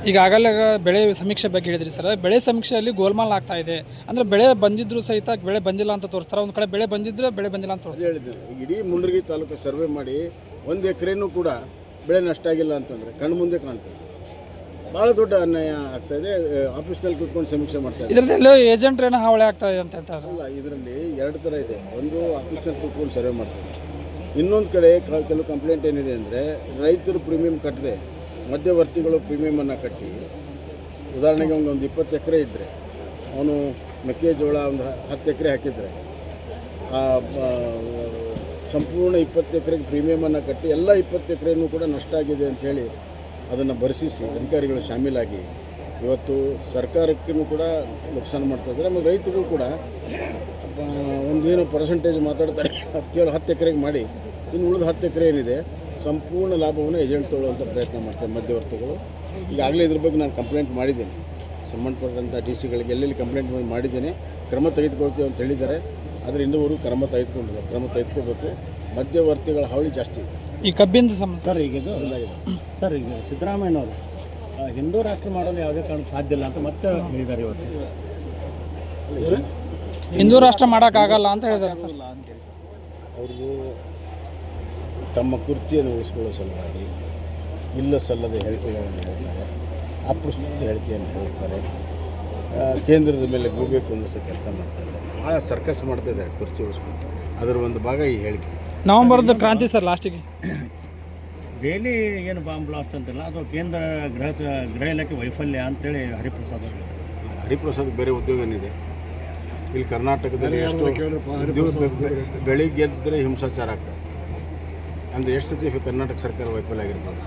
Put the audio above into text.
ಈಗಾಗಲೇ ಬೆಳೆ ಸಮೀಕ್ಷೆ ಬಗ್ಗೆ ಹೇಳಿದ್ರಿ ಸರ್. ಬೆಳೆ ಸಮೀಕ್ಷೆಯಲ್ಲಿ ಗೋಲ್ಮಾಲ್ ಆಗ್ತಾ ಇದೆ ಅಂದರೆ ಬೆಳೆ ಬಂದಿದ್ದರೂ ಸಹಿತ ಬೆಳೆ ಬಂದಿಲ್ಲ ಅಂತ ತೋರಿಸ್ತಾರೆ, ಒಂದು ಕಡೆ ಬೆಳೆ ಬಂದಿದ್ದರೆ ಬೆಳೆ ಬಂದಿಲ್ಲ ಅಂತ ತೋರಿಸ್ತಾರೆ. ಹೇಳಿದ್ದೇನೆ, ಇಡೀ ಮುಂಡ್ರಗಿ ತಾಲೂಕು ಸರ್ವೆ ಮಾಡಿ 1 ಎಕರೆನೂ ಕೂಡ ಬೆಳೆ ನಷ್ಟ ಆಗಿಲ್ಲ ಅಂತಂದರೆ ಕಣ್ಣು ಮುಂದೆ ಕಾಣ್ತದೆ. ಭಾಳ ದೊಡ್ಡ ಅನ್ಯಾಯ ಆಗ್ತಾಯಿದೆ. ಆಫೀಸ್ನಲ್ಲಿ ಕೂತ್ಕೊಂಡು ಸಮೀಕ್ಷೆ ಮಾಡ್ತಾಯಿದೆ. ಇದರಲ್ಲೆಲ್ಲೋ ಏಜೆಂಟ್ರೇನೋ ಹಾವಳಿ ಆಗ್ತಾ ಇದೆ ಅಂತ ಹೇಳ್ತಾರೆ. ಅಲ್ಲ, ಇದರಲ್ಲಿ 2 ಥರ ಇದೆ. ಒಂದು ಆಫೀಸ್ನಲ್ಲಿ ಕೂತ್ಕೊಂಡು ಸರ್ವೆ ಮಾಡ್ತಾರೆ, ಇನ್ನೊಂದು ಕಡೆ ಕೆಲವು ಕಂಪ್ಲೇಂಟ್ ಏನಿದೆ ಅಂದರೆ ರೈತರು ಪ್ರೀಮಿಯಂ ಕಟ್ಟದೆ ಮಧ್ಯವರ್ತಿಗಳು ಪ್ರೀಮಿಯಮನ್ನು ಕಟ್ಟಿ, ಉದಾಹರಣೆಗೆ ಒಂದು 20 ಎಕರೆ ಇದ್ದರೆ ಅವನು ಮೆಕ್ಕೆಜೋಳ ಒಂದು 10 ಎಕರೆ ಹಾಕಿದರೆ ಸಂಪೂರ್ಣ 20 ಎಕರೆಗೆ ಪ್ರೀಮಿಯಮನ್ನು ಕಟ್ಟಿ ಎಲ್ಲ 20 ಎಕರೆನೂ ಕೂಡ ನಷ್ಟ ಆಗಿದೆ ಅಂಥೇಳಿ ಅದನ್ನು ಬರೆಸಿಸಿ ಅಧಿಕಾರಿಗಳು ಶಾಮೀಲಾಗಿ ಇವತ್ತು ಸರ್ಕಾರಕ್ಕೂ ಕೂಡ ನುಕ್ಸಾನ ಮಾಡ್ತಾಯಿದ್ದಾರೆ. ಆಮೇಲೆ ರೈತರಿಗೂ ಕೂಡ ಒಂದೇನು ಪರ್ಸೆಂಟೇಜ್ ಮಾತಾಡ್ತಾರೆ, ಅದು ಕೇವಲ 10 ಎಕರೆಗೆ ಮಾಡಿ ಇನ್ನು ಉಳಿದ 10 ಎಕರೆ ಏನಿದೆ ಸಂಪೂರ್ಣ ಲಾಭವನ್ನು ಏಜೆಂಟ್ ತೊಗೊಳ್ಳುವಂಥ ಪ್ರಯತ್ನ ಮಾಡ್ತಾರೆ ಮಧ್ಯವರ್ತಿಗಳು. ಈಗಾಗಲೇ ಇದ್ರ ಬಗ್ಗೆ ನಾನು ಕಂಪ್ಲೇಂಟ್ ಮಾಡಿದ್ದೇನೆ, ಸಂಬಂಧಪಟ್ಟಂಥ DC ಗಳಿಗೆ ಎಲ್ಲೆಲ್ಲಿ ಕಂಪ್ಲೇಂಟ್ ಮಾಡಿದ್ದೇನೆ, ಕ್ರಮ ತೆಗೆದುಕೊಳ್ತೀವಿ ಅಂತ ಹೇಳಿದ್ದಾರೆ. ಆದರೆ ಇನ್ನೂವರೆಗೂ ಕ್ರಮ ತೆಗೆದುಕೋಬೇಕು. ಮಧ್ಯವರ್ತಿಗಳ ಹಾವಳಿ ಜಾಸ್ತಿ ಇದೆ. ಈ ಕಬ್ಬಿಂದ ಸಮಸ್ಯೆ ಸರ್, ಈಗ ಸರ್ ಈಗ ಸಿದ್ದರಾಮಯ್ಯನವರು ಹಿಂದೂ ರಾಷ್ಟ್ರ ಮಾಡಲು ಯಾವುದೇ ಕಾರಣಕ್ಕೆ ಸಾಧ್ಯ ಇಲ್ಲ ಅಂತ ಮತ್ತೆ ಹೇಳಿದ್ದಾರೆ. ಇವತ್ತು ಹಿಂದೂ ರಾಷ್ಟ್ರ ಮಾಡೋಕ್ಕಾಗಲ್ಲ ಅಂತ ಹೇಳಿದ್ದಾರೆ ಸರ್. ಅವ್ರಿಗೂ ತಮ್ಮ ಕುರ್ಚಿಯನ್ನು ಉಳಿಸ್ಕೊಳ್ಳೋ ಸಲುವಾಗಿ ಇಲ್ಲ ಸಲ್ಲದ ಹೇಳಿಕೆಗಳನ್ನು ಹೇಳ್ತಾರೆ, ಅಪ್ರಸ್ತುತ ಹೇಳಿಕೆಯನ್ನು ಹೇಳ್ತಾರೆ, ಕೇಂದ್ರದ ಮೇಲೆ ಗೂಬೆ ಕುಂದಿಸೋ ಕೆಲಸ ಮಾಡ್ತಾರೆ, ಭಾಳ ಸರ್ಕಸ್ ಮಾಡ್ತಾಯಿದ್ದಾರೆ ಕುರ್ಚಿ ಉಳಿಸ್ಕೊಂಡು. ಅದರ ಒಂದು ಭಾಗ ಈ ಹೇಳಿಕೆ. ನವಂಬರ್ದು ಕ್ರಾಂತಿ ಸರ್ ಲಾಸ್ಟಿಗೆ ದೆಹಲಿ ಏನು ಬಾಂಬ್ ಬ್ಲಾಸ್ಟ್ ಅಂತಿಲ್ಲ, ಅದು ಕೇಂದ್ರ ಗೃಹ ಇಲಾಖೆ ವೈಫಲ್ಯ ಅಂತೇಳಿ ಹರಿಪ್ರಸಾದ್ ಬೇರೆ ಉದ್ಯೋಗ ಏನಿದೆ ಇಲ್ಲಿ ಕರ್ನಾಟಕದಲ್ಲಿ? ಬೆಳಿಗ್ಗೆ ಎದ್ದರೆ ಹಿಂಸಾಚಾರ ಆಗ್ತದೆ ಅಂದರೆ ಎಷ್ಟು ಸತಿ ಕರ್ನಾಟಕ ಸರ್ಕಾರ ವೈಫಲ್ಯ ಆಗಿರ್ಬೋದು.